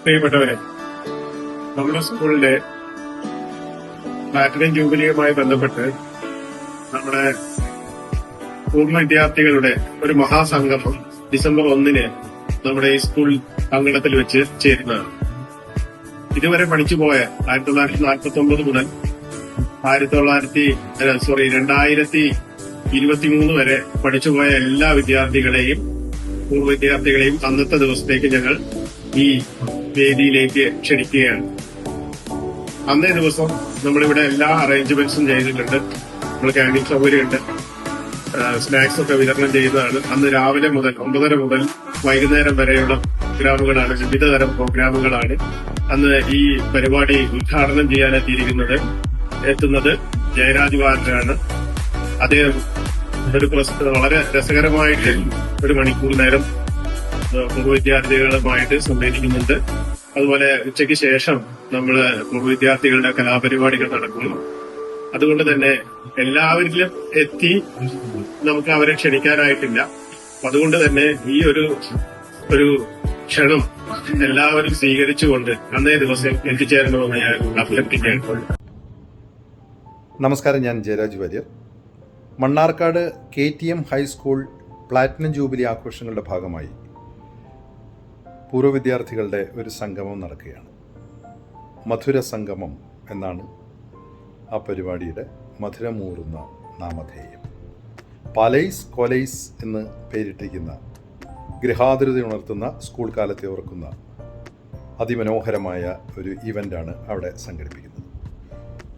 പ്രിയപ്പെട്ടവരെ, നമ്മുടെ സ്കൂളിലെ പ്ലാറ്റിനം ജൂബിലിയുമായി ബന്ധപ്പെട്ട് നമ്മുടെ പൂർവ്വ വിദ്യാർത്ഥികളുടെ ഒരു മഹാസംഗമം ഡിസംബർ 1 നമ്മുടെ ഈ സ്കൂൾ അങ്കണത്തിൽ വെച്ച് ചേരുന്നതാണ്. ഇതുവരെ പഠിച്ചുപോയ 1949 മുതൽ 2023 വരെ പഠിച്ചുപോയ എല്ലാ വിദ്യാർത്ഥികളെയും പൂർവ്വ വിദ്യാർത്ഥികളെയും അന്നത്തെ ദിവസത്തേക്ക് ഞങ്ങൾ ഈ വേദിയിലേക്ക് ക്ഷണിക്കുകയാണ്. അന്നേ ദിവസം നമ്മളിവിടെ എല്ലാ അറേഞ്ച്മെന്റ്സും ചെയ്തിട്ടുണ്ട്. നമ്മൾ ക്യാൻറ്റീൻ സൗകര്യമുണ്ട്, സ്നാക്സ് ഒക്കെ വിതരണം ചെയ്യുന്നതാണ്. അന്ന് രാവിലെ മുതൽ 9:30 മുതൽ വൈകുന്നേരം വരെയുള്ള പ്രോഗ്രാമുകളാണ്, വിവിധ തരം പ്രോഗ്രാമുകളാണ്. അന്ന് ഈ പരിപാടി ഉദ്ഘാടനം എത്തുന്നത് ജയരാജ് വാർഡാണ്. അദ്ദേഹം വളരെ രസകരമായിട്ട് 1 മണിക്കൂർ നേരം പൂർവ്വ വിദ്യാർത്ഥികളുമായിട്ട് സംവേദിക്കുന്നുണ്ട്. അതുപോലെ ഉച്ചയ്ക്ക് ശേഷം നമ്മള് പൂർവ്വ വിദ്യാർത്ഥികളുടെ കലാപരിപാടികൾ നടക്കുന്നു. അതുകൊണ്ട് തന്നെ എല്ലാവരിലും എത്തി നമുക്ക് അവരെ ക്ഷണിക്കാനായിട്ടില്ല. അതുകൊണ്ട് തന്നെ ഈ ഒരു ക്ഷണം എല്ലാവരും സ്വീകരിച്ചുകൊണ്ട് അന്നേ ദിവസം എത്തിച്ചേരണമെന്ന് ഞാൻ അഭ്യർത്ഥിക്കുകയാണ്. നമസ്കാരം, ഞാൻ Jayaraj Warrier. Mannarkkad KTM high school platinum jubilee ആഘോഷങ്ങളുടെ ഭാഗമായി പൂർവ്വ വിദ്യാർത്ഥികളുടെ ഒരു സംഗമം നടക്കുകയാണ്. മധുര സംഗമം എന്നാണ് ആ പരിപാടിയുടെ മധുരമൂറുന്ന നാമധേയം. പാലൈസ് കോലൈസ് എന്ന് പേരിട്ടിരിക്കുന്ന ഗൃഹാതുരത ഉണർത്തുന്ന സ്കൂൾ കാലത്തെ ഓർക്കുന്ന അതിമനോഹരമായ ഒരു ഇവൻ്റാണ് അവിടെ സംഘടിപ്പിക്കുന്നത്.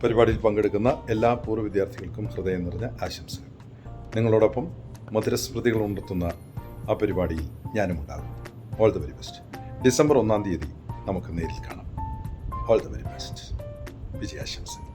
പരിപാടിയിൽ പങ്കെടുക്കുന്ന എല്ലാ പൂർവ്വ വിദ്യാർത്ഥികൾക്കും ഹൃദയം നിറഞ്ഞ ആശംസകൾ. നിങ്ങളോടൊപ്പം മധുരസ്മൃതികൾ ഉണർത്തുന്ന ആ പരിപാടിയിൽ ഞാനും ഉണ്ടാകും. All the very best. December 1 നമുക്ക് നേരിൽ കാണാം. All the very best. വിജയാശംസകൾ.